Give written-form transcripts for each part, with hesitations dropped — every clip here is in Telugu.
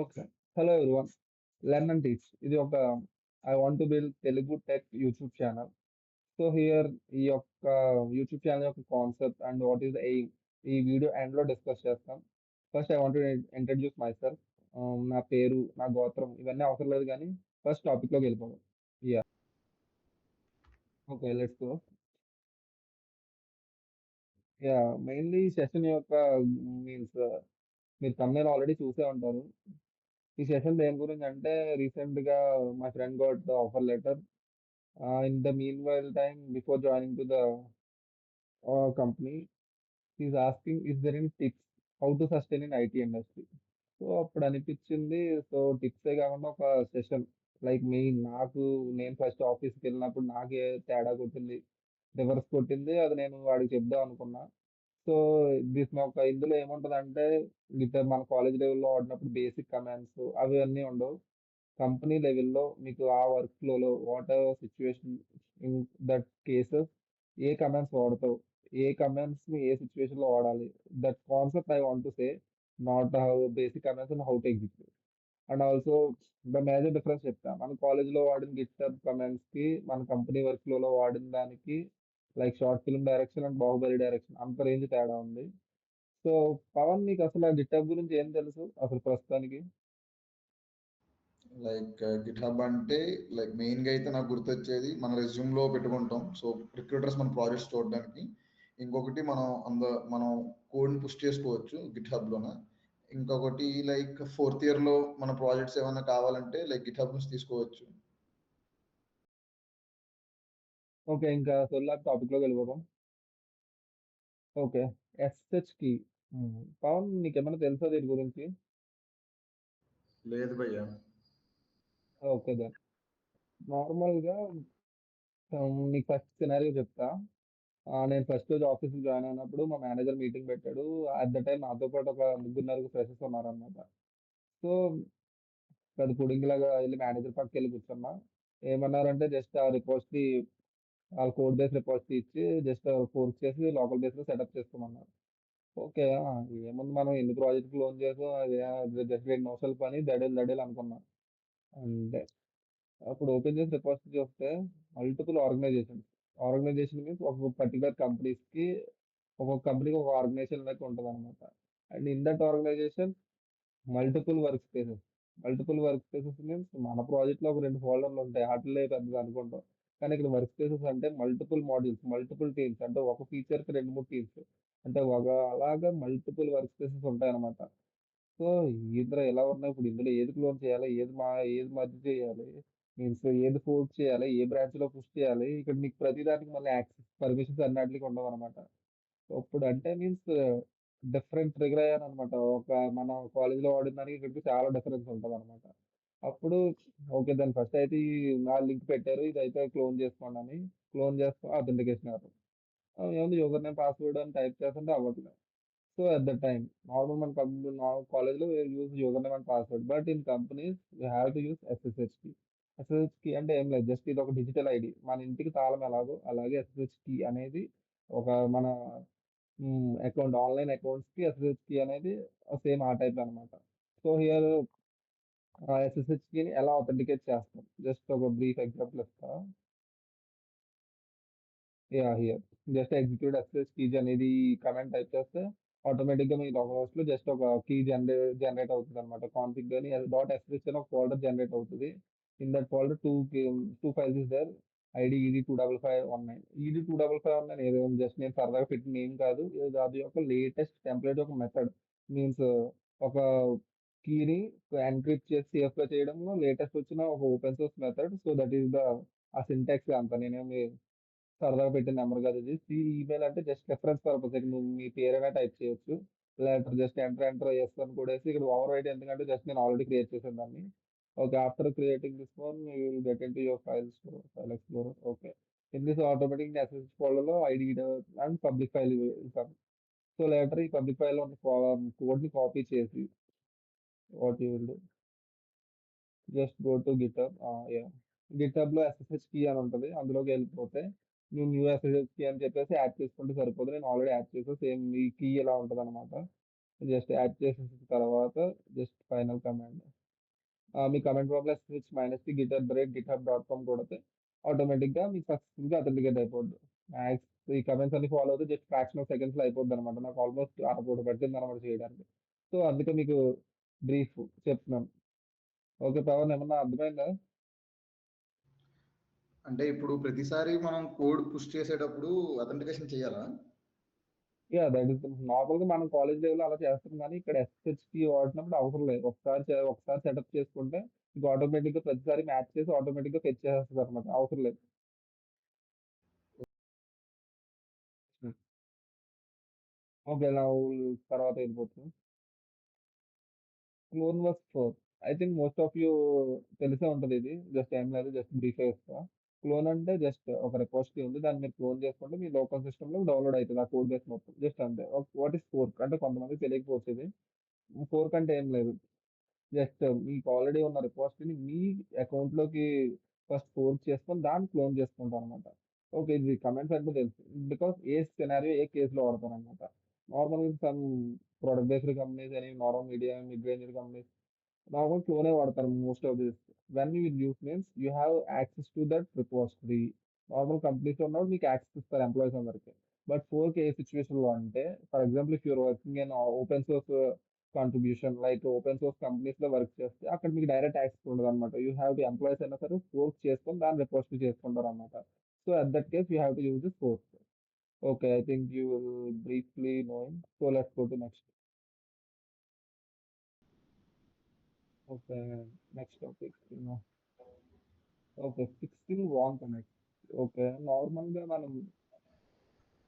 Okay. Hello everyone. Learn and teach. ఇది ఒక I want to build Telugu tech YouTube channel. So here ఈ యొక్క యూట్యూబ్ ఛానల్ యొక్క concept and what is the aim ఈ వీడియో ఎండ్‌లో డిస్కస్ చేస్తాం. First I want to introduce myself. నా పేరు, నా గోత్రం ఇవన్నీ అవసరం లేదు గానీ ఫస్ట్ టాపిక్‌లోకి వెళ్ళిపోదాం. Yeah! Okay. Let's go. Yeah! Mainly session యొక్క మీన్స్ మీరు థంబ్‌నెయిల్ ఆల్రెడీ చూసే ఉంటారు. ఈ సెషన్ దేని గురించంటే రీసెంట్‌గా my friend got the offer letter. In the meanwhile time, before joining to the company, he's asking, is there any tips how to sustain in IT industry? So అప్పుడు అనిపించింది. సో టిప్సే కాకుండా ఒక సెషన్ లైక్ మెయిన్ నాకు నేను ఫస్ట్ ఆఫీస్‌కి వెళ్ళినప్పుడు నాకే తేడా కొట్టింది. రివర్స్ కొట్టింది. అది నేను వాడికి చెప్దాం అనుకున్నా. సో ఒక ఇందులో ఏముంటదంటే మన కాలేజ్ లెవెల్‌లో వాడినప్పుడు బేసిక్ కమాండ్స్ అవి అన్నీ ఉండవు. కంపెనీ లెవెల్‌లో మీకు ఆ వర్క్ ఫ్లోలో whatever situation in that cases A commands వాడతావు? ఏ కమాండ్స్‌ని ఏ సిట్యుయేషన్‌లో వాడాలి? That concept I want to say not how basic commands and how to execute. And also the major difference చెప్తా. మన కాలేజ్‌లో వాడిన గిట్‌హబ్ కమాండ్స్‌కి, మన కంపెనీ వర్క్ ఫ్లోలో వాడిన దానికి like short film direction and Baahubali direction అంత రేంజ్ తేడా ఉంది. సో పవన్ నీకసల గిట్‌హబ్ గురించి ఏం తెలుసు అసలు ప్రస్తుతానికి? లైక్ గిట్‌హబ్ అంటే లైక్ మెయిన్‌గా అయితే నాకు గుర్తొచ్చేది మన రెజ్యూమ్‌లో పెట్టుకుంటాం. సో రిక్రూటర్స్ మన ప్రాజెక్ట్స్ చూడడానికి. ఇంకొకటి మనం కోడ్‌ని పుష్ చేసుకోవచ్చు గిట్‌హబ్‌లోన. ఇంకొకటి లైక్ ఫోర్త్ ఇయర్‌లో మన ప్రాజెక్ట్స్ ఏమన్నా కావాలంటే లైక్ గిట్‌హబ్ నుంచి తీసుకోవచ్చు. ఓకే. ఇంకా సొల్లాకి టాపిక్‌లోకి వెళ్ళిపోదాం. ఓకే. ఎస్‌హెచ్‌కి. పవన్ నీకేమన్నా తెలుసా దీని గురించి? లేదు భయ్యా. Okay then. నార్మల్‌గా నీకు ఫస్ట్ సినారియో చెప్తా. నేను ఫస్ట్ రోజు ఆఫీస్‌కి జాయిన్ అయినప్పుడు మా మేనేజర్ మీటింగ్ పెట్టాడు. అట్ ద టైమ్ నాతో పాటు ఒక ముగ్గురు, నలుగురు ఫ్రెషర్స్ ఉన్నారనమాట. సో పెద్ద పుడింగిలాగా ఎళ్లి మేనేజర్ పక్కకెళ్ళి కూర్చున్నా. ఏమన్నారంటే జస్ట్ ఆ రిపోజిటరీ ఆళ్ళ కోడ్ బేస్ రిపోజిటరీ ఇచ్చి జస్ట్ ఫోర్క్ చేసి లోకల్ బేస్‌లో సెటప్ చేసుకోమన్నారు. ఓకే. ఏముంది మనం ఎన్ని ప్రాజెక్ట్‌లు క్లోన్ చేసాం. అది జస్ట్ 2 నిమిషాల పని దడేల్ దడేల్ అనుకున్నా. అంతే. అప్పుడు ఓపెన్ చేసి రిపోజిటరీ చూస్తే మల్టిపుల్ ఆర్గనైజేషన్స్. ఆర్గనైజేషన్ మీన్స్ ఒక పర్టిక్యులర్ కంపెనీస్‌కి ఒక్కొక్క కంపెనీకి ఒక ఆర్గనైజేషన్ లెక్క ఉంటదనమాట. And in that organisation multiple work spaces. Multiple work spaces means మన ప్రాజెక్ట్‌లో ఒక 2 ఫోల్డర్‌లు ఉంటాయి. ఆటిల్లే పెద్దది అనుకుంటాం. కానీ ఇక్కడ వర్క్ స్పేసెస్ అంటే మల్టిపుల్ మాడ్యూల్స్, మల్టిపుల్ టీమ్స్ అంటే ఒక ఫీచర్‌కి 2, 3 టీమ్స్. అంటే అలాగా మల్టిపుల్ వర్క్ స్పేసెస్ ఉంటాయన్నమాట. సో, ఇందులో ఎలా ఉన్నాయి ఇప్పుడు ఇందులో ఏది క్లోన్ చేయాలి? ఏది మర్జ్ చేయాలి? మీన్స్ ఏది ఫోర్క్ చేయాలి? ఏ బ్రాంచ్‌లో పుష్ చేయాలి? ఇక్కడ నీకు ప్రతి దానికి మళ్ళీ యాక్సెస్ పర్మిషన్స్ అన్నిట్లికి ఉండవనమాట. ఇప్పుడంటే మీన్స్ డిఫరెంట్ ట్రిగర్ అయ్యాననమాట. మన కాలేజ్‌లో వాడిన దానికి ఇక్కడికి చాలా డిఫరెన్స్ ఉంటదనమాట. అప్పుడు ఓకే. దాన్ని ఫస్ట్ అయితే నా లింక్ పెట్టారు. ఇదైతే క్లోన్ చేసుకోండని. క్లోన్ చేస్తాం ఆథెంటికేషన్ ఎర్రర్. ఏముంది యూజర్ నేమ్, పాస్వర్డ్ అని టైప్ చేస్తుంటే అవ్వట్లేదు. So at that time, normal మన కాలేజ్‌లో use user name and password. But in companies you have to use SSH key. SSH key అంటే ఏం లేదు. జస్ట్ ఇది ఒక డిజిటల్ ఐడీ. మన ఇంటికి తాళం ఎలాగో అలాగే ఎస్ఎస్హెచ్ కీ అనేది ఒక మన ఆన్‌లైన్ అకౌంట్స్‌కి ఎస్ఎస్హెచ్ కీ అనేది సేమ్ ఆ టైప్ అన్నమాట. సో హియర్ ఆ ఎస్ఎస్హెచ్ కీని ఎలా అథెంటికేట్ చేస్తాం? జస్ట్ ఒక బ్రీఫ్ ఎగ్జాంపుల్ ఇస్తా. Here just execute SSH key అనేది కమాండ్ టైప్ చేస్తే ఆటోమేటిక్‌గా మీ లోకల్ జస్ట్ ఒక కీ జనరేట్ అవుతదన్నమాట. కాన్ఫిగ్ అని డాట్ ఎస్ఎస్హెచ్ అని ఒక ఫోల్డర్ జనరేట్ అవుతది. In that folder 2 files is there. ID ED25519. ED25519 ఏదో జస్ట్ నేను సరదాగా పెట్టిన నేమ్ కాదు. అది ఒక లేటెస్ట్ టెంప్లేట్ ఒక మెథడ్. మీన్స్ ఒక కీని ఎన్క్రిప్ట్ చేసి సేఫ్‌గా చేయడంలో లేటెస్ట్ వచ్చిన ఒక open source method. So that is ఆ సింటాక్స్ అంతా. నేనేమి సరదాగా పెట్టిన నంబర్ కాదు ఇది. ఈమెయిల్ అంటే జస్ట్ రిఫరెన్స్ పర్పస్. ఇక నువ్వు మీ పేరైనా టైప్ చేయొచ్చు. లేకపోతే జస్ట్ ఎంటర్ యెస్ అని కొట్టేసి ఇక్కడ ఓవర్ రైట్ ఎందుకంటే జస్ట్ నేను ఆల్రెడీ క్రియేట్ చేశాను దాన్ని. Okay. After creating this one you will get into your file explorer. Okay. In this automatic SSH ఫోల్డర్‌లో ఐడీ అండ్ పబ్లిక్ ఫైల్ ఇస్తాను. సో లేటర్ ఈ పబ్లిక్ ఫైల్‌లో ఉన్న కోడ్‌ని కాపీ చేసి what you will do just go to GitHub. Yah! గిట్‌హబ్‌లో ఎస్ఎస్హెచ్ కీ అని ఉంటది. అందులోకెళ్ళిపోతే నువ్వు న్యూ ఎస్ఎస్హెచ్ కీ అని చెప్పేసి యాడ్ చేసుకుంటే సరిపోదు. నేను ఆల్రెడీ యాడ్ చేశా. సేమ్ ఈ కీ ఇలా ఉంటదనమాట. జస్ట్ యాడ్ చేసేసిన తర్వాత జస్ట్ ఫైనల్ కమాండ్. మీ కమెంట్ బాక్స్‌లో స్విచ్ -t గిటార్ బ్రేక్ గిithub.com కొడితే ఆటోమేటిక్‌గా మీకు సక్సెస్‌ఫుల్‌గా అథెంటికేట్ అయిపోద్ది. మ్యాక్స్ ఈ కమెంట్స్ అన్ని ఫాలో అవుతే జస్ట్ ఫ్రాక్షన్ ఆఫ్ సెకండ్స్‌లో అయిపోద్దనమాట. నాకు ఆల్మోస్ట్ అరగంట పట్టిందనమాట చేయడానికి. సో, అందుకే మీకు బ్రీఫ్ చెప్తున్నాను. ఓకే. పవన్ ఏమన్నా అర్థమైందా? అంటే ఇప్పుడు ప్రతిసారి మనం కోడ్ పుష్ చేసేటప్పుడు అథెంటికేషన్ చేయాలా? యాహ్! దట్ ఈస్ నార్మల్‌గా మనం కాలేజ్ లెవెల్‌లో అలా చేస్తాం గానీ, ఇక్కడ ఎస్‌హెచ్‌కి వాడినప్పుడు అవసరం లేదు. ఒకసారి సెటప్ చేసుకుంటే మీకు ఆటోమేటిక్‌గా ప్రతిసారి మ్యాచ్ చేసి ఆటోమేటిక్‌గా ఫెచ్ చేసేస్తదనమాట. అవసరం లేదు. హ్మ్. ఓకే. తర్వాత వెళ్ళిపోతుంది. Clone was 4. I think most of you తెలిసే ఉంటదిది. జస్ట్ ఏం లేదు. జస్ట్ బ్రీఫ్‌గా చెప్తా. క్లోన్ అంటే జస్ట్ ఒక రిపోజిటరీ ఉంది. దాన్ని మీరు క్లోన్ చేసుకుంటే మీ లోకల్ సిస్టమ్‌లో డౌన్‌లోడ్ అయితది. ఆ కోడ్ బేస్ మొత్తం. జస్ట్ అంతే. వాట్ ఈస్ ఫోర్క్ అంటే కొంతమందికి తెలియకపోవచ్చు ఇది. ఫోర్క్ అంటే ఏం లేదు. జస్ట్ మీకు ఆల్రెడీ ఉన్న రిపోజిటరీని మీ అకౌంట్‌లోకి ఫస్ట్ ఫోర్క్ చేసుకొని దాన్ని క్లోన్ చేసుకుంటారనమాట. ఓకే. ఇది కమెంట్స్ అంటే తెలుసు. బికాజ్ ఏ సినారియో ఏ కేస్‌లో వాడతారనమాట. నార్మల్‌గా సమ్ ప్రొడక్ట్ బేస్డ్ కంపెనీస్ అని normal media mid range companies normal ఫ్లోనే వాడతారు most of this. When you use means you have access to that repository. Normal కంపెనీస్‌లో ఉన్నప్పుడు మీకు యాక్సెస్ ఇస్తారు ఎంప్లాయీస్ అందరికి. బట్ ఫోర్క్ ఏ సిట్యుయేషన్‌లో అంటే for example if you're working in open source contribution like open source కంపెనీస్‌లో వర్క్ చేస్తే అక్కడ మీకు డైరెక్ట్ యాక్సెస్ ఉండదనమాట. యూ హ్యావ్ టు ఎంప్లాయీస్ అయినా సరే ఫోర్క్ చేసుకొని దాన్ని రిపోజిటరీ చేసుకుంటారనమాట. So at that case you have to use this fork. Okay. I think you will briefly knowing. So let's go to next. Okay. Next topic. Okay. Fixing wrong connect. Okay. నార్మల్‌గా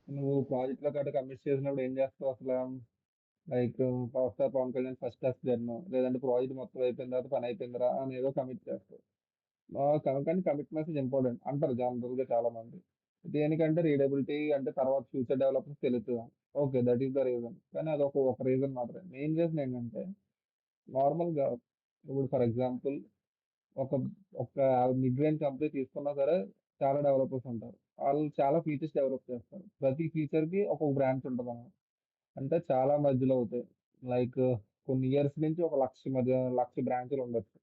నువ్వు ప్రాజెక్ట్‌లో గట్టా కమిట్ చేసినప్పుడు ఏం చేస్తావు అసల? Like 'power star Pawan Kalyan' first task done. లేదంటే ప్రాజెక్ట్ మొత్తం అయిపోయిన తర్వాత పని అయిపోయిందిరా అని ఏదో కమిట్ చేస్తావు. కానీ కమిట్ మెసేజ్ ఇంపార్టెంట్ అంటారు జనరల్‌గా చాలా మంది. దేనికంటే రీడబిలిటీ అంటే తర్వాత ఫ్యూచర్ డెవలపర్స్ తెలుస్తదని. Okay. That is the reason. కానీ ఒక రీజన్ మాత్రమే. మెయిన్ రీజన్ ఏంటంటే నార్మల్‌గా ఇప్పుడు ఫర్ ఎగ్జాంపుల్ ఒక ఒక మిడ్ రేంజ్ కంపెనీ తీసుకున్నా సరే చాలా డెవలపర్స్ ఉంటారు. వాళ్ళు చాలా ఫీచర్స్ డెవలప్ చేస్తారు. ప్రతి ఫీచర్‌కి ఒక్కొక్క బ్రాంచ్ ఉంటదనమాట. అంటే చాలా మధ్యలో అవుతాయి. లైక్ కొన్ని ఇయర్స్ నుంచి ఒక 1,00,000 బ్రాంచులు ఉండొచ్చు.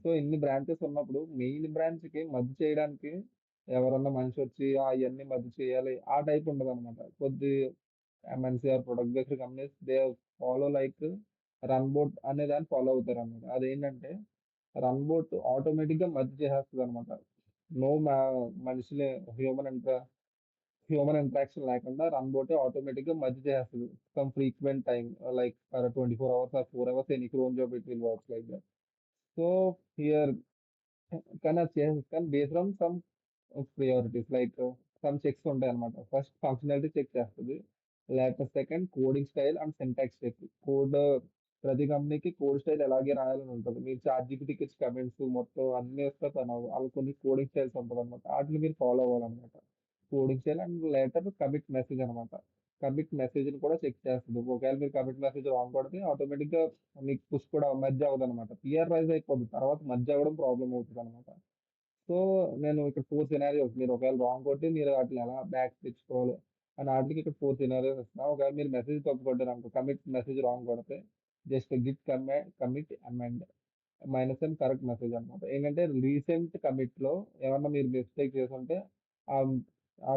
సో, ఇన్ని బ్రాంచెస్ ఉన్నప్పుడు మెయిన్ బ్రాంచ్‌కి మర్జ్ చేయడానికి ఎవరన్నా మనిషొచ్చి ఇయన్నీ మర్జ్ చేయాలి. ఆ టైప్ ఉండదనమాట. MNC or product based companies they follow like run bot అనే దాన్ని ఫాలో అవుతారనమాట. అదేంటంటే రన్ బోట్ ఆటోమేటిక్‌గా మర్జ్ చేసేస్తదనమాట. నో మా మనుషులే హ్యూమన్ ఇంట హ్యూమన్ ఇంటరాక్షన్ లేకుండా రన్ బోటే ఆటోమేటిక్‌గా మర్జ్ చేసేస్తది. Some frequent time like for 24 hours or 4 hours any cron job it will work like that. So, here కానీ అది చేసేది కానీ based on some priorities like some checks ఉంటాయన్నమాట. ఫస్ట్ ఫంక్షనాలిటీ చెక్ చేస్తది. లేకపోతే second coding style and syntax check. ప్రతి కంపెనీకి కోడ్ స్టైల్ ఎలాగే రాయాలని ఉంటది. మీరు చాట్‌జీపీటీకి ఇచ్చే కమెంట్స్ మొత్తం అన్నీ ఇస్తే ఆళ్ళకి కొన్ని కోడింగ్ స్టైల్స్ ఉంటదన్నమాట. ఆటిని మీరు ఫాలో అవ్వాలన్నమాట. Coding style and later commit message అన్నమాట. కమిట్ మెసేజ్‌ని కూడా చెక్ చేస్తది. ఒకవేళ మీరు కమిట్ మెసేజ్ రాంగ్ కొడితే ఆటోమేటిక్‌గా మీకు పుష్ కూడా మెర్జ్ అవ్వదన్నమాట. పిఆర్ రైజ్ అయిపోద్ది. తర్వాత మెర్జ్ అవ్వడం ప్రాబ్లమ్ అవుతదన్నమాట. సో, నేను ఇక్కడ 4 సినారియోస్ మీరు ఒకవేళ రాంగ్ కొడితే మీరు ఆటిని ఎలా బ్యాక్ తెచ్చుకోవాలి అని ఆటిలకి ఇక్కడ 4 సినారియోస్ ఇస్తున్నా. ఒకవేళ మీరు మెసేజ్ తప్పు కొట్టారనుకో కమిట్ మెసేజ్ రాంగ్ కొడితే just Git commit amend correct message అన్నమాట. ఏంటంటే రీసెంట్ కమిట్‌లో ఏమన్నా మీరు మిస్టేక్ చేసుంటే ఆహ్, ఆ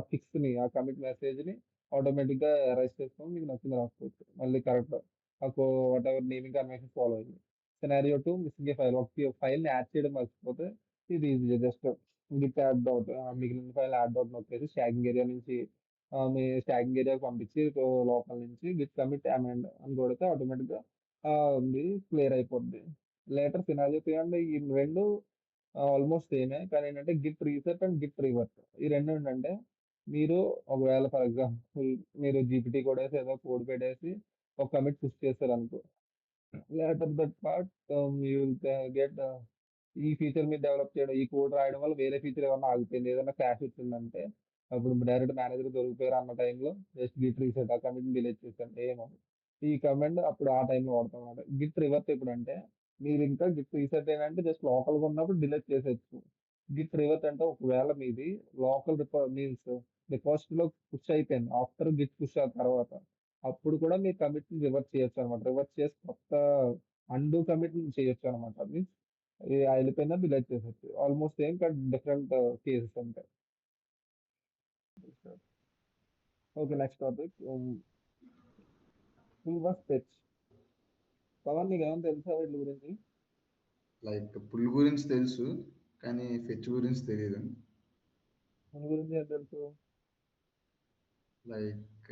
కమిట్ మెసేజ్‌ని ఆటోమేటిక్‌గా ఎరైజ్ చేసుకొని మీకు నచ్చింది రాసుకోవచ్చు. మళ్ళీ కరెక్ట్‌గా వాటెవర్ నేమింగ్ కన్వెన్షన్ ఫాలో అయ్యి. సినారియో 2 మిస్సింగ్ ఏ ఫైల్. ఒక ఫైల్‌ని యాడ్ చేయడం మర్చిపోతే ఇది easy just Git add dot మిగిలిన ఫైల్ యాడ్ డాట్ నొక్కేసి స్టాగింగ్ ఏరియా నుంచి మీ స్టాగింగ్ ఏరియాకి పంపించి లోపల నుంచి గిట్ కమిట్ అమెండ్ అని కొడితే ఆటోమేటిక్‌గా ఉంది క్లియర్ అయిపోద్ది. లేటర్ సినారియో 3 అండ్ ఈ 2 ఆల్‌మోస్ట్ సేమే. కానీ ఏంటంటే git reset and git reverse. ఈ 2 ఏంటంటే మీరు ఒకవేళ ఫర్ ఎగ్జాంపుల్ మీరు జీపీటీ కొడేసి ఏదో కోడ్ పెట్టేసి ఒక కమిట్ పుష్ చేశారనుకో later that part you will get ఈ ఫీచర్ మీరు డెవలప్ చేయడం, ఈ కోడ్ రాయడం వల్ల వేరే ఫీచర్ ఏమన్నా ఆగిపోయింది. ఏదైనా క్రాష్ వచ్చిందంటే, అప్పుడు డైరెక్ట్ మేనేజర్‌కి దొరికిపోయారు అన్న టైంలో జస్ట్ గిట్ రీసెట్ ఆ కమిట్‌ని డిలీట్ చేసేయండి. ఈ కమాండ్ అప్పుడు ఆ టైంలో వాడతామన్నమాట. గిట్ రివర్స్ ఎప్పుడంటే, మీరు ఇంకా గిట్ రీసెట్ ఏంటంటే జస్ట్ లోకల్‌గా ఉన్నప్పుడు డిలీట్ చేసేయొచ్చు. గిట్ రివర్స్ అంటే ఒకవేళ మీది లోకల్ మీన్స్ రిపాజిటరీలో పుష్ అయిపోయింది. ఆఫ్టర్ గిట్ పుష్ ఆ తర్వాత. అప్పుడు కూడా మీ కమిట్‌ని రివర్స్ చేయొచ్చనమాట. రివర్స్ చేసి కొత్త అన్‌డూ కమిట్‌ని చేయొచ్చనమాట. మీన్స్ ఎళ్ళిపోయిందా డిలీట్ చేసేయొచ్చు. Almost same but different cases ఉంటాయి. Okay. Next topic. Who was pets? Pavan నీకేమైనా తెలుసా వీటి గురించి? లైక్ పుల్ గురించి తెలుసు, కానీ ఫెచ్ గురించి తెలియదు. దాని గురించి ఏం తెలుసు? లైక్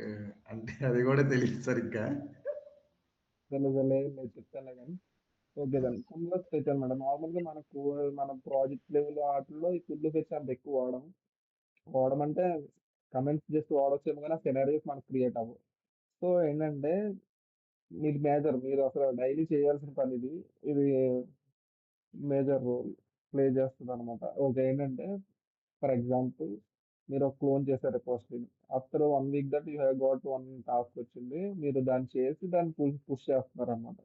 అంటే అది కూడా తెలియదు సరిగ్గా. తెలీదులే నేను చెప్తానులే గాని. Okay done. Full was fetch అనమాట. నార్మల్‌గా మనకు మన ప్రాజెక్ట్ లెవెల్ ఆటిల్లో ఈ ఫుల్ ఫెచ్ అంత ఎక్కువ వాడం. వాడమంటే కమెంట్స్ జస్ట్ వాడొచ్చేమో గానీ ఆ సినారియోస్ మనకు క్రియేట్ అవ్వవు. సో ఏంటంటే ఇది మేజర్. మీరు అసలు డైలీ చేయాల్సిన పనిది. ఇది మేజర్ రోల్ ప్లే చేస్తదనమాట. ఓకే. ఏంటంటే ఫర్ ఎగ్జాంపుల్ మీరు ఒక క్లోన్ చేశారు రిపోజిటరీని. After 1 week that you have got 1 task వచ్చింది. మీరు దాన్ని చేసి దాన్ని పుష్ చేస్తున్నారనమాట.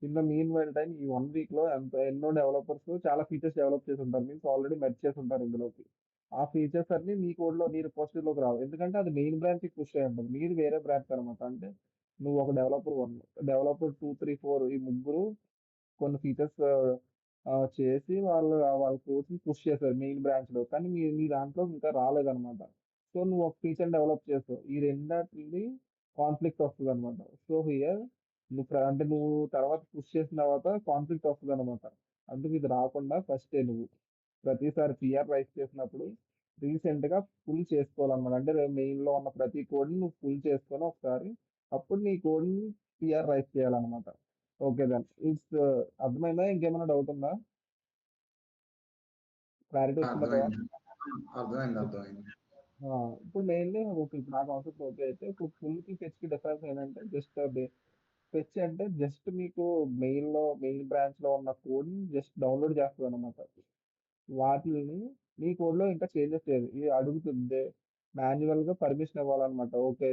In the mean while time ఈ 1 వీక్‌లో ఎన్నో డెవలపర్స్ చాలా ఫీచర్స్ డెవలప్ చేసి ఉంటారు. మీన్స్ ఆల్రెడీ మెర్జ్ చేసి ఉంటారు ఇందులోకి. ఆ ఫీచర్స్ అన్నీ నీ కోడ్‌లో నీ రిపోజిటరీలోకి రావు. ఎందుకంటే అది మెయిన్ బ్రాంచ్‌కి పుష్ అయ్యి ఉంటది. నీది వేరే బ్రాంచ్ అనమాట. అంటే నువ్వు ఒక డెవలపర్ 1, డెవలపర్ 2, 3, 4 ఈ ముగ్గురు కొన్ని ఫీచర్స్ చేసి వాళ్ళ కోడ్‌ని పుష్ చేశారు మెయిన్ బ్రాంచ్‌లో. కానీ నీ దాంట్లో ఇంకా రాలేదన్నమాట. సో, నువ్వు ఒక ఫీచర్ డెవలప్ చేసావు. ఈ రెండిటిది కాన్ఫ్లిక్ట్ వస్తదన్నమాట. సో, హియర్ అంటే నువ్వు తర్వాత పుష్ చేసిన తర్వాత కాన్ఫ్లిక్ట్ వస్తదన్నమాట. అందుకు ఇది రాకుండా ఫస్టే నువ్వు ప్రతిసారి పీఆర్ రైజ్ చేసినప్పుడు రీసెంట్‌గా ఫుల్ చేసుకోవాలన్నమాట. అంటే మెయిన్‌లో ఉన్న ప్రతి కోడ్‌ని నువ్వు ఫుల్ చేసుకొని ఒకసారి అప్పుడు నీ కోడ్‌ని పీఆర్ రైజ్ చేయాలన్నమాట. Okay done. అర్థమైందా? ఇంకేమైనా డౌట్ ఉందా? క్లారిటీ వచ్చిందా పవన్? అర్థమైంది. అర్థమైంది, అర్థమైంది. ఇప్పుడు మెయిన్‌లీ ఓకే. ఇప్పుడు నా కాన్సెప్ట్ ఓకే అయితే ఇప్పుడు ఫుల్‌కి, ఫెచ్‌కి డిఫరెన్స్ ఏంటంటే జస్ట్ అది ఫెచ్ అంటే జస్ట్ మీకు మెయిన్ బ్రాంచ్‌లో ఉన్న కోడ్‌ని జస్ట్ డౌన్‌లోడ్ చేస్తదనమాట. వాటిల్ని మీ కోడ్‌లో ఇంకా చేంజెస్ చేయదు. ఇది అడుగుతుంది. మాన్యువల్‌గా పర్మిషన్ ఇవ్వాలన్నమాట. ఓకే.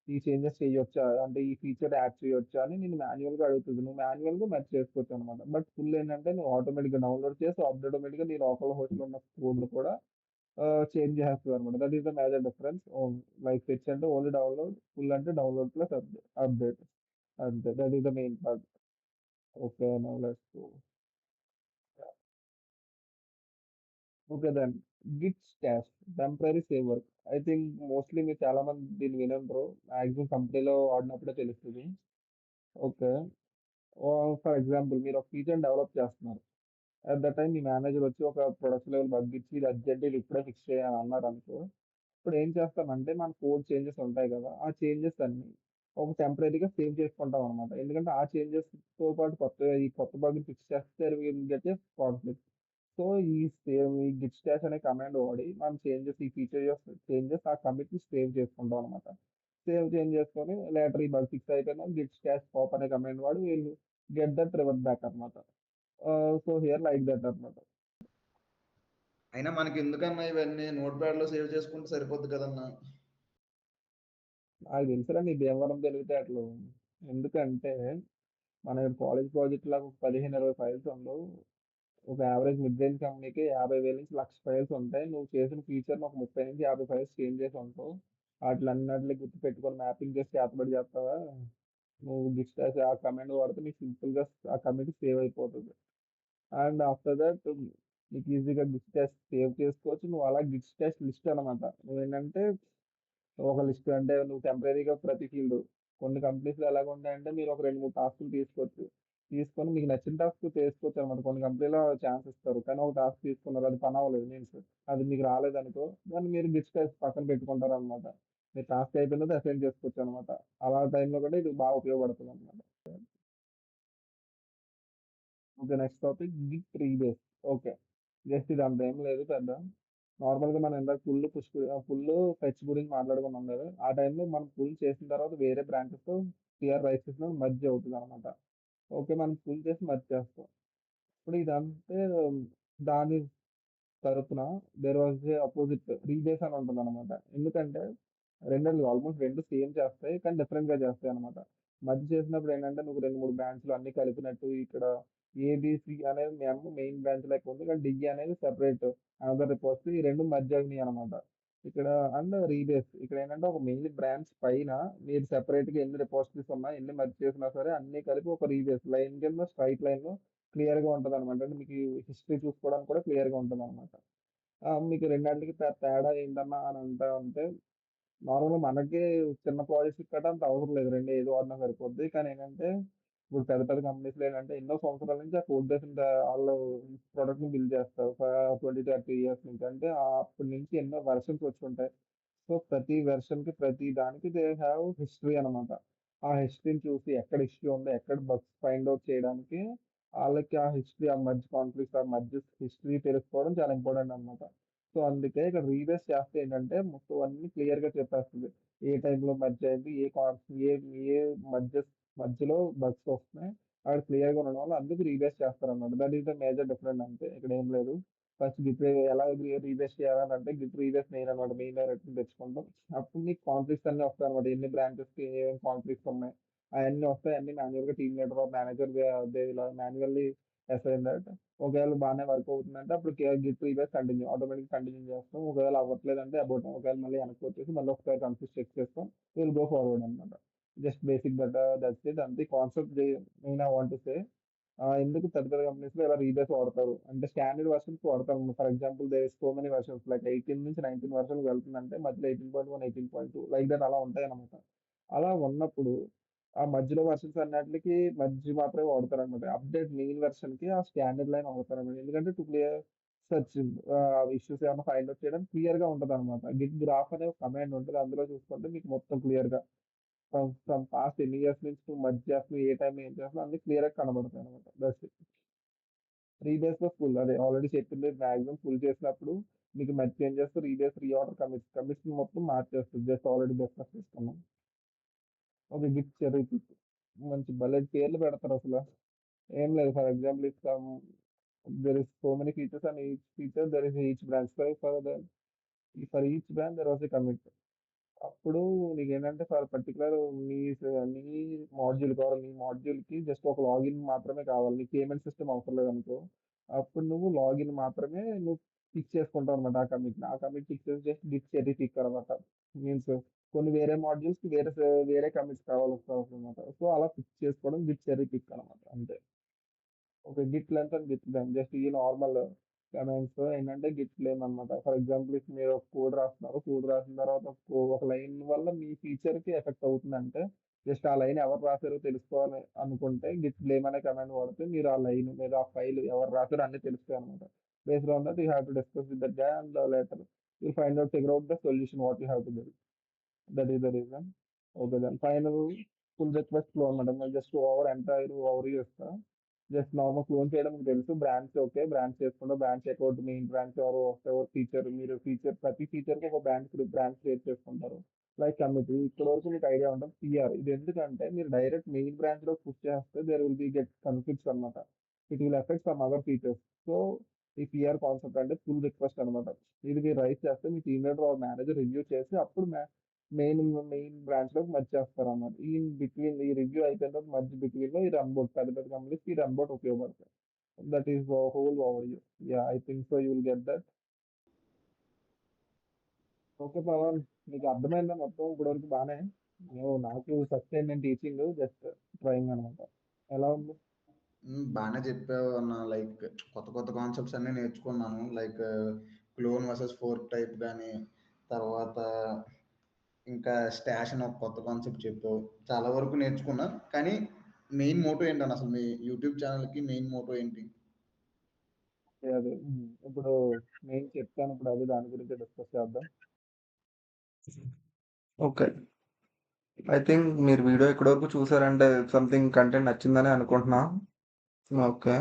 ఈ చేంజెస్ చేయొచ్చా? అంటే ఈ ఫీచర్ యాడ్ చేయొచ్చా? అని నిన్ను మాన్యువల్‌గా అడుగుతది. నువ్వు మాన్యువల్‌గా మెర్జ్ చేసుకోవచ్చనమాట. బట్ ఫుల్ ఏంటంటే నువ్వు ఆటోమేటిక్‌గా డౌన్‌లోడ్ చేసి ఆటోమేటిక్‌గా నీ లోకల్ హోస్ట్‌లో ఉన్న కోడ్‌ని కూడా చేంజ్ చేస్తదనమాట. That is the major difference. Like fetch అంటే ఓన్లీ డౌన్‌లోడ్, ఫుల్ అంటే డౌన్‌లోడ్ ప్లస్ అప్డేట్. అంతే. That is the main part. Okay. Now let's go. Okay then. Git stash temporary save work. I think mostly మీరు చాలా మంది దీన్ని వినుండరు. మాక్సిమం కంపెనీలో వాడినప్పుడే తెలుస్తది. ఓకే. ఫర్ ఎగ్జాంపుల్ మీరు ఒక ఫీచర్‌ని డెవలప్ చేస్తున్నారు. At the time me manager వచ్చి ఒక ప్రొడక్షన్ లెవెల్ బగ్ ఇచ్చి ఇది అర్జెంట్ ఇది ఇప్పుడే ఫిక్స్ చేయాలి అన్నారనుకో, ఇప్పుడు ఏం చేస్తామంటే మన కోడ్ చేంజెస్ ఉంటాయి కదా! ఆ చేంజెస్ అన్నీ ఒక టెంపరరీగా సేవ్ చేసుకుంటాం అనమాట. ఎందుకంటే ఆ చేంజెస్‌తో పాటు ఈ కొత్త బగ్‌ని ఫిక్స్ చేస్తే will get a conflict. So, ఈ గిట్ స్టాష్ అనే కమాండ్ వాడి మనం ఈ ఫీచర్ చేంజెస్ ఆ కమిట్‌ని సేవ్ చేసుకుంటాం అనమాట. చేంజ్ చేసుకొని లేటర్ ఈ బగ్ ఫిక్స్ అయిపోయిందని గిట్ స్టాష్ పాప్ అనే కమాండ్ వాడి వీళ్ళు గెట్ దట్ రివర్ట్ బ్యాక్ అనమాట. సో, హియర్ లైక్ దట్ అనమాట. అయినా మనకి ఎందుకన్నా ఇవన్నీ నోట్ ప్యాడ్ లో సేవ్ చేసుకుంటే సరిపోద్ది కదన్నా. నాకు తెలుసురా నీ భీమవరం తెలివితేటలు. ఎందుకంటే మన కాలేజ్ ప్రాజెక్ట్ లాగా ఒక 15, 20 ఫైల్స్ ఉండవు. ఒక యావరేజ్ మిడ్ రేంజ్ కంపెనీకి 50,000 నుంచి 1,00,000 ఫైల్స్ ఉంటాయి. నువ్వు చేసిన ఫీచర్‌ని ఒక 30-50 ఫైల్స్ చేంజ్ చేసి ఉంటావు. ఆటిలన్నిటిని గుర్తుపెట్టుకొని మ్యాపింగ్ చేసి చేతబడి చేస్తావా? నువ్వు డిస్టాస్ ఆ కమాండ్ వాడితే నీకు సింపుల్‌గా ఆ కమిట్ సేవ్ అయిపోతది. అండ్ ఆఫ్టర్ దట్ నీకు ఈజీగా డిస్టాస్ సేవ్ చేసుకోవచ్చు. నువ్వు అలా డిస్టాస్ లిస్ట్ అనమాట. నువ్వేంటంటే ఒక లిస్ట్ అంటే నువ్వు టెంపరరీగా ప్రతి ఫీల్డ్ కొన్ని కంపెనీస్‌లో ఎలాగుంటాయంటే మీరు ఒక 2, 3 టాస్క్‌లు తీసుకోవచ్చు. తీసుకొని మీకు నచ్చిన టాస్క్ చేసుకోవచ్చు అనమాట. కొన్ని కంపెనీలో ఛాన్స్ ఇస్తారు. కానీ ఒక టాస్క్ తీసుకున్నారు. అది పని అవ్వలేదు మీన్స్ అది మీకు రాలేదనుకో దాన్ని మీరు డిస్కస్ పక్కన పెట్టుకుంటారనమాట. మీ టాస్క్ అయిపోయిన తర్వాత అసైన్ చేసుకోవచ్చు అనమాట. అలా టైంలో కూడా ఇది బాగా ఉపయోగపడుతుందన్నమాట. Okay. Next topic git rebase. Okay. Just ఇది అంత ఏం లేదు పెద్ద. నార్మల్‌గా మనం ఇందాక ఫుల్ ఫెచ్ గురించి మాట్లాడుకున్నాం కదా! ఆ టైంలో మనం ఫుల్ చేసిన తర్వాత వేరే బ్రాంచెస్‌తో టీఆర్ రైస్ చేసినప్పుడు మెర్జ్ అవుతదనమాట. ఓకే. మనం ఫుల్ చేసి మెర్జ్ చేస్తాం. ఇప్పుడు ఇదంతే దాని తరపున there was a opposite rebase అని ఉంటదనమాట. ఎందుకంటే రెండిటికి ఆల్మోస్ట్ 2 సేమ్ చేస్తాయి. కానీ డిఫరెంట్‌గా చేస్తాయనమాట. మెర్జ్ చేసినప్పుడు ఏంటంటే నువ్వు 2, 3 బ్రాంచ్‌లు అన్నీ కలిపినట్టు ఇక్కడ ఏబీసీ అనేది మెయిన్ బ్రాంచ్ లెక్క ఉంది. కానీ డీఈ అనేది సెపరేట్ అనదర్ రిపోజిటరీ. ఈ 2 మెర్జ్ అయినాయి అనమాట. ఇక్కడ అండ్ రీబేస్ ఇక్కడేంటంటే ఒక మెయిన్ బ్రాంచ్ పైన మీరు సెపరేట్‌గా ఎన్ని రిపోజిటరీస్ ఉన్నా, ఎన్ని మెర్జ్ చేసినా సరే అన్నీ కలిపి ఒక రీబేస్ లైన్ కింద స్ట్రెయిట్ లైన్‌లో క్లియర్‌గా ఉంటదనమాట. అంటే మీకు హిస్టరీ చూసుకోవడానికి కూడా క్లియర్‌గా ఉంటదనమాట. మీకు రెండాటిలకి తేడా ఏంటన్నా అని అంటా ఉంటే నార్మల్‌గా మనకి చిన్న ప్రాజెక్ట్స్‌కి కదా అంత అవసరం లేదు. 2 ఏది వాడినా సరిపోద్ది. కానీ ఏంటంటే, ఇప్పుడు పెద్ద పెద్ద కంపెనీస్‌లో ఏంటంటే ఎన్నో సంవత్సరాల నుంచి ఆ కోడ్ బేస్డ్ ఆళ్ళు ప్రొడక్ట్‌ని బిల్డ్ చేస్తారు. 20, 30 ఇయర్స్ నుంచి. అంటే అప్పటి నుంచి ఎన్నో వెర్షన్స్ వచ్చుంటాయి. సో, ప్రతి వెర్షన్‌కి ప్రతి దానికి దే హావ్ హిస్టరీ అనమాట. ఆ హిస్టరీని చూసి ఎక్కడ ఇష్యూ ఉందో, ఎక్కడ బగ్స్ ఫైండ్ ఔట్ చేయడానికి ఆళ్ళకి ఆ హిస్టరీ, ఆ మెర్జ్ కాన్ఫ్లిక్ట్స్, ఆ మెర్జ్ హిస్టరీ తెలుసుకోవడం చాలా ఇంపార్టెంట్ అనమాట. సో, అందుకే ఇక్కడ రీబేస్ చేస్తే ఏంటంటే, మొత్తం అన్నీ క్లియర్‌గా చెప్పేస్తది. ఏ టైంలో మెర్జ్ అయింది, ఏ ఏ మధ్య మధ్యలో బగ్స్ వస్తున్నాయి. అక్కడ క్లియర్‌గా ఉండడం వల్ల అందుకు రీబేస్ చేస్తారనమాట. That is the major difference అంతే. ఇక్కడేం లేదు. ఫస్ట్ గిట్ ఎలా రీబేస్ చేయాలనంటే గిట్ రీబేస్ మెయిన్ అనమాట. మెయిన్ డైరెక్టరీని తెచ్చుకుంటాం. అప్పుడు మీకు కాన్ఫ్లిక్ట్స్ అన్నీ వస్తాయనమాట. ఎన్ని బ్రాంచెస్‌కి ఏమేమి కాన్ఫ్లిక్ట్స్ ఉన్నాయి. అయన్నీ వస్తాయి. అన్నీ మాన్యుయల్‌గా team leader or manager they will manually assign that. ఒకవేళ బానే వర్క్ అవుతుందంటే అప్పుడు గిట్ రీబేస్ కంటిన్యూ ఆటోమేటిక్‌గా కంటిన్యూ చేస్తాం. ఒకవేళ అవ్వట్లేదంటే అబౌట్ ఒకవేళ మళ్ళీ వెనక్కి వచ్చేసి మళ్ళీ ఒకసారి కన్ఫిగ్ చెక్ చేస్తాం. విల్ గో ఫార్వర్డ్ అనమాట. Just basic that's it. అంతే concept main I want to say. ఎందుకు పెద్ద పెద్ద కంపెనీస్‌లో ఇలా రీబేస్ వాడతారు. అంటే స్టాండర్డ్ వెర్షన్స్ వాడతారు. For example there is so many versions like 18 నుంచి 19 వెర్షన్‌కి వెళ్తుందంటే మధ్యలో 18.1, 18.2 లైక్ దట్ అలా ఉంటాయన్నమాట. అలా ఉన్నప్పుడు ఆ మధ్యలో వెర్షన్స్ అన్నిట్లికి మధ్య మాత్రమే వాడతారన్నమాట. అప్‌డేట్ మెయిన్ వెర్షన్‌కి ఆ స్టాండర్డ్ లైన్ వాడతారన్నమాట. ఎందుకంటే టు క్లియర్ సెర్చింగ్ ఇష్యూస్ ఏమన్నా ఫైండ్ ఔట్ చేయడానికి క్లియర్‌గా ఉంటదన్నమాట. గిట్ గ్రాఫ్ అనే ఒక కమాండ్ ఉంటది. అందులో చూసుకుంటే మీకు మొత్తం క్లియర్‌గా ఫ్రమ్ పాస్ట్ ఎన్ని ఇయర్స్ నుంచి నువ్వు మెర్జ్ చేస్తున్నావు, ఏ టైంలో ఏం చేస్తున్నావు అన్నీ క్లియర్‌గా కనబడతాయన్నమాట. That's it. 3 డేస్‌లో ఫుల్ అదే ఆల్రెడీ చెప్పింది మాక్సిమం ఫుల్ చేసినప్పుడు మీకు merge changes, rebase, reorder, commits మొత్తం మార్చేస్తది. జస్ట్ ఆల్రెడీ డిస్కస్ చేసుకున్నాం. ఓకే. గిట్ చెర్రీ పిక్ మంచి భలే పేర్లు పెడతారసల. ఏం లేదు for example if there is so many features and each feature there is each branch. So for each branch there was a commit. అప్పుడు నీకేంటంటే ఫర్ పర్టిక్యులర్ నీ నీ నీ మాడ్యూల్‌కి జస్ట్ ఒక లాగిన్ మాత్రమే కావాలి. నీకు పేమెంట్ సిస్టమ్ అవసరం లేదనుకో. అప్పుడు నువ్వు లాగిన్ మాత్రమే నువ్వు పిక్ చేసుకుంటావనమాట ఆ కమిట్‌ని. ఆ కమిట్ పిక్ చేసి జస్ట్ గిట్ చెర్రీ పిక్ అనమాట. మీన్స్ కొన్ని వేరే మాడ్యూల్స్‌కి వేరే కమిట్స్ కావాల్సొస్తదనమాట. సో, అలా పిక్ చేసుకోవడం గిట్ చెర్రీ పిక్ అనమాట అంతే. Okay. Git length and Git length just ఈ నార్మల్ కమాండ్స్ ఏంటంటే గిట్ ఫ్లేమ్ అనమాట. ఫర్ ఎగ్జాంపుల్ ఇప్పుడు మీరు ఒక కోడ్ రాస్తున్నారు. కోడ్ రాసిన తర్వాత ఒక లైన్ వల్ల మీ ఫీచర్‌కి ఎఫెక్ట్ అవుతుందంటే జస్ట్ ఆ లైన్ ఎవరు రాసారో తెలుసుకోవాలి అనుకుంటే గిట్ ఫ్లేమ్ అనే కమాండ్ వాడితే మీరు ఆ లైన్ లేదా ఆ ఫైల్ ఎవరు రాసారో అన్నీ తెలుస్తాయన్నమాట. Based on that you have to discuss with that guy and later you'll figure out the solution what you have to do. That is the reason. Okay then final pull request flow అనమాట. నేను జస్ట్ ఓవర్ చేస్తా. జస్ట్ నార్మల్ క్లోన్ చేయడం మీకు తెలుసు. Branch okay. బ్రాంచ్ చేసుకుంటే బ్రాంచ్ అకౌంట్ మెయిన్ బ్రాంచ్ ఎవరు ఫీచర్ మీరు ప్రతి ఫీచర్‌కి ఒక బ్రాంచ్ క్రియేట్ చేసుకుంటారు. లైక్ కమిటీ ఇప్పటి వరకు మీకు ఐడియా ఉంటది. పీఆర్ ఇది ఎందుకంటే మీరు డైరెక్ట్ మెయిన్ బ్రాంచ్‌లోకి పుష్ చేస్తే there will be get conflicts అన్నమాట. It will affect some other features. So, ఈ పీఆర్ కాన్సెప్ట్ అంటే పుల్ రిక్వెస్ట్ అన్నమాట. ఇది మీరు రైజ్ చేస్తే మీ team leader or manager review చేసి అప్పుడు మెయిన్ మెయిన్ బ్రాంచ్‌లోకి మెర్జ్ చేస్తారన్నమాట. ఈ రివ్యూ అయిపోయిన తర్వాత బిట్వీన్‌లో ఈ రన్ బోర్డ్ పెద్ద పెద్ద కంపెనీస్‌కి ఈ రన్ బోర్డ్ ఉపయోగపడతాయి. That is whole overview. Yeah! I think so you will get that. Okay Pawan. నీకు అర్థమైందా మొత్తం ఇప్పటివరకు బానే? నాకు ఫస్ట్ టైమ్ నేను టీచింగ్ జస్ట్ ట్రైయింగ్ అనమాట. ఎలా ఉంది? బానే చెప్పావు అన్న. లైక్ కొత్త కొత్త కాన్సెప్ట్స్ అన్నీ నేర్చుకున్నాను. Like clone versus fork type గానీ, తర్వాత ఇంకా స్టాష్ అని ఒక కొత్త కాన్సెప్ట్ చెప్పావు. చాలా వరకు నేర్చుకున్నా. కానీ మెయిన్ మోటో ఏంటన్న అసలు మీ యూట్యూబ్ ఛానల్‌కి మెయిన్ మోటో ఏంటి? అదే. ఇప్పుడు నేను చెప్తాను. ఇప్పుడు అదే దాని గురించి డిస్కస్ చేద్దాం. ఓకే. ఐ థింక్ మీరు వీడియో ఎక్కడి వరకు చూసారంటే సంథింగ్ కంటెంట్ నచ్చిందనే అనుకుంటున్నా. ఓకే.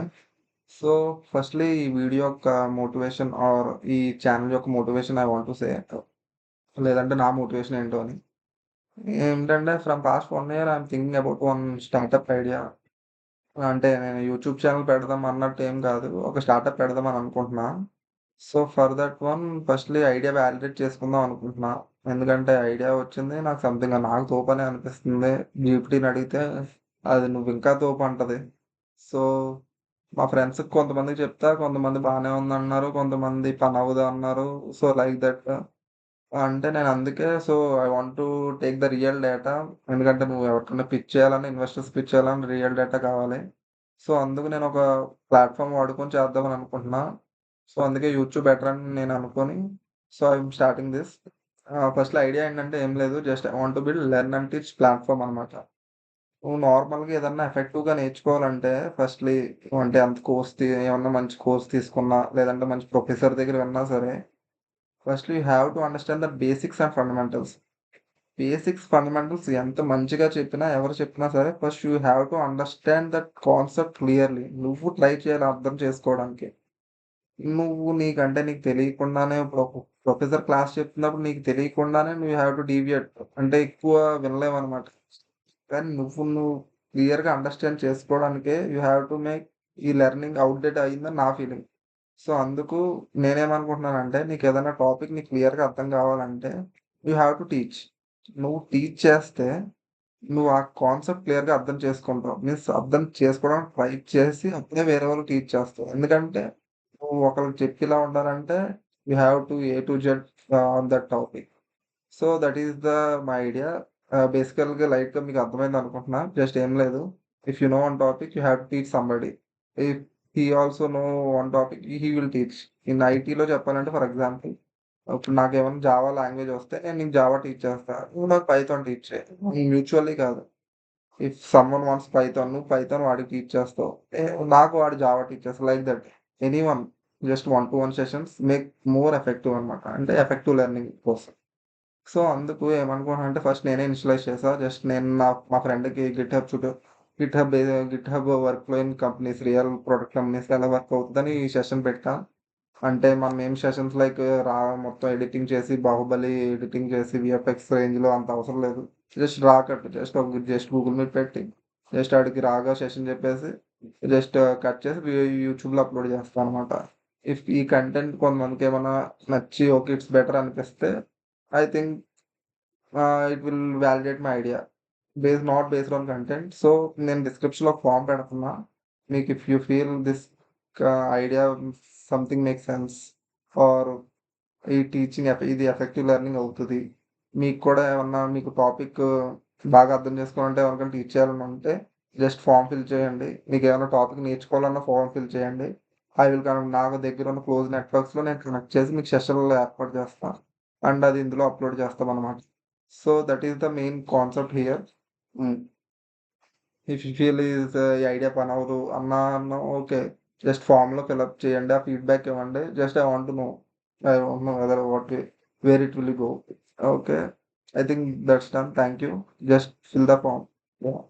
సో, ఫస్ట్‌లీ ఈ వీడియో యొక్క మోటివేషన్ ఆర్ ఈ ఛానల్ యొక్క మోటివేషన్ ఐ వాంట్ టు సే లేదంటే నా మోటివేషన్ ఏంటో అని. ఏంటంటే from past 1 year I am thinking about one startup idea. అంటే నేను యూట్యూబ్ ఛానల్ పెడదాం అన్నట్టు ఏం కాదు. ఒక స్టార్టప్ పెడదాం అని అనుకుంటున్నా. So, for that one firstly idea validate చేసుకుందాం అనుకుంటున్నా. ఎందుకంటే ఐడియా వచ్చింది. నాకు సంథింగ్ నాకు తోపనే అనిపిస్తుంది. జీపీటీని అడిగితే అది నువ్వు ఇంకా తోపు అంటది. సో, మా ఫ్రెండ్స్‌కి కొంతమందికి చెప్తా. కొంతమంది బానే ఉందన్నారు. కొంతమంది పనవ్వదు అన్నారు. సో, లైక్ దట్ అంటే నేను అందుకే I want to take the real data. ఎందుకంటే నువ్వు ఎవరికైనా పిచ్ చేయాలన్నా, ఇన్వెస్టర్స్ పిచ్ చేయాలన్నా రియల్ డేటా కావాలి. అందుకు నేను ఒక ప్లాట్‌ఫార్మ్ వాడుకొని చేద్దామని అనుకుంటున్నా. అందుకే యూట్యూబ్ బెటర్ అని నేను అనుకోని ఐయామ్ స్టార్టింగ్ దిస్. ఫస్ట్‌లో ఐడియా ఏంటంటే ఏం లేదు. Just I want to build learn and teach platform అనమాట. నువ్వు నార్మల్‌గా ఏదన్నా ఎఫెక్టివ్‌గా నేర్చుకోవాలంటే ఫస్ట్‌లీ అంటే అంత ఏమన్నా మంచి కోర్స్ తీసుకున్నా, లేదంటే మంచి ప్రొఫెసర్ దగ్గర విన్నా సరే, firstly you have to understand the basics and fundamentals. Basics, fundamentals ఎంత మంచిగా చెప్పినా, ఎవరు చెప్పినా సరే first you have to understand that concept clearly. నువ్వు ట్రై చేయాలి అర్థం చేసుకోవడానికి. నీకు తెలియకుండానే ఇప్పుడు ఒక ప్రొఫెసర్ క్లాస్ చెప్తున్నప్పుడు నీకు తెలియకుండానే నువ్వు హావ్ టు డీవియేట్. అంటే ఎక్కువ వినలేవనమాట. కానీ నువ్వు క్లియర్‌గా అండర్‌స్టాండ్ చేసుకోవడానికే యూ హావ్ టు మేక్ ఈ లెర్నింగ్ ఔట్‌డేట్ అయిందని నా ఫీలింగ్. అందుకు నేనేమనుకుంటున్నానంటే నీకేదైనా టాపిక్ నీకు క్లియర్‌గా అర్థం కావాలంటే యూ హావ్ టు టీచ్. నువ్వు టీచ్ చేస్తే నువ్వు ఆ కాన్సెప్ట్ క్లియర్‌గా అర్థం చేసుకుంటావు. మీన్స్ అర్థం చేసుకోవడానికి ట్రై చేసి అప్పుడే వేరే వాళ్ళకి టీచ్ చేస్తావు. ఎందుకంటే నువ్వు ఒకళ్ళకి చెప్పి ఇలా ఉండాలంటే you have to A to Z on that topic. That is my idea. బేసికల్‌గా లైట్‌గా మీకు అర్థమైందనుకుంటున్నా. జస్ట్ ఏం లేదు. If you know one topic you have to teach somebody. If he also know one topic he will teach. In ఐటీలో చెప్పాలంటే ఫర్ ఎగ్జాంపుల్ ఇప్పుడు నాకేమన్నా జావా లాంగ్వేజ్ వస్తే నేను నీకు జావా టీచ్ చేస్తా. నువ్వు నాకు పైథాన్ టీచ్ చెయి. మ్యూచువల్లీ కాదు. ఇఫ్ సమ్‌వన్ వాంట్స్ పైథాన్ నువ్వు పైథాన్ వాడికి టీచ్ చేస్తావు. నాకు వాడు జావా టీచ్ చేస్తాడు. Like that. Anyone just 1-to-1 sessions make more effective అనమాట. అంటే ఎఫెక్టివ్ లెర్నింగ్ కోసం. అందుకు ఏమనుకున్నానంటే ఫస్ట్ నేనే ఇనిషియలైజ్ చేశా. జస్ట్ నేను మా ఫ్రెండ్‌కి GitHub workflow in companies, real product కంపెనీస్‌లో ఎలా వర్క్ అవుతదని ఈ సెషన్ పెట్టా. అంటే మనం ఏం సెషన్స్ లైక్ మొత్తం ఎడిటింగ్ చేసి 'బాహుబలి' ఎడిటింగ్ చేసి వీఎఫ్ఎక్స్ రేంజ్‌లో అంత అవసరం లేదు. జస్ట్ రా కట్ జస్ట్ గూగుల్ మీట్ పెట్టి జస్ట్ ఆడికి రాగా సెషన్ చెప్పేసి జస్ట్ కట్ చేసి యూట్యూబ్‌లో అప్‌లోడ్ చేస్తాననమాట. ఇఫ్ ఈ కంటెంట్ కొంతమందికేమన్నా నచ్చి ఓకే. ఇట్స్ బెటర్ అనిపిస్తే I think it will validate my idea. Not based on content. నేను డిస్క్రిప్షన్‌లో ఒక ఫార్మ్ పెడుతున్నా. మీకు if you feel this idea something make sense or ఈ టీచింగ్ ఇది ఎఫెక్టివ్ లెర్నింగ్ అవుతది. మీకు కూడా ఏమన్నా మీకు టాపిక్ బాగా అర్థం చేసుకోవాలంటే ఎవరికైనా టీచ్ చేయాలని ఉంటే జస్ట్ ఫార్మ్ ఫిల్ చేయండి. మీకేమైనా టాపిక్ నేర్చుకోవాలన్నా ఫార్మ్ ఫిల్ చేయండి. ఐ విల్ నాకు దగ్గర ఉన్న క్లోజ్ నెట్వర్క్స్‌లో నేను కనెక్ట్ చేసి మీకు సెషన్‌లు ఏర్పాటు చేస్తా. అండ్ అది ఇందులో అప్‌లోడ్ చేస్తామనమాట. That is the main concept here. Hmm. If you feel ఈ ఐడియా పనవ్వదు అన్నా ఓకే. జస్ట్ ఫార్మ్‌లో ఫిలప్ చేయండి. ఆ ఫీడ్‌బ్యాక్ ఇవ్వండి. Just I want know whether where it will go. Okay. I think that's done. Thank you. Just fill the form. Yeah!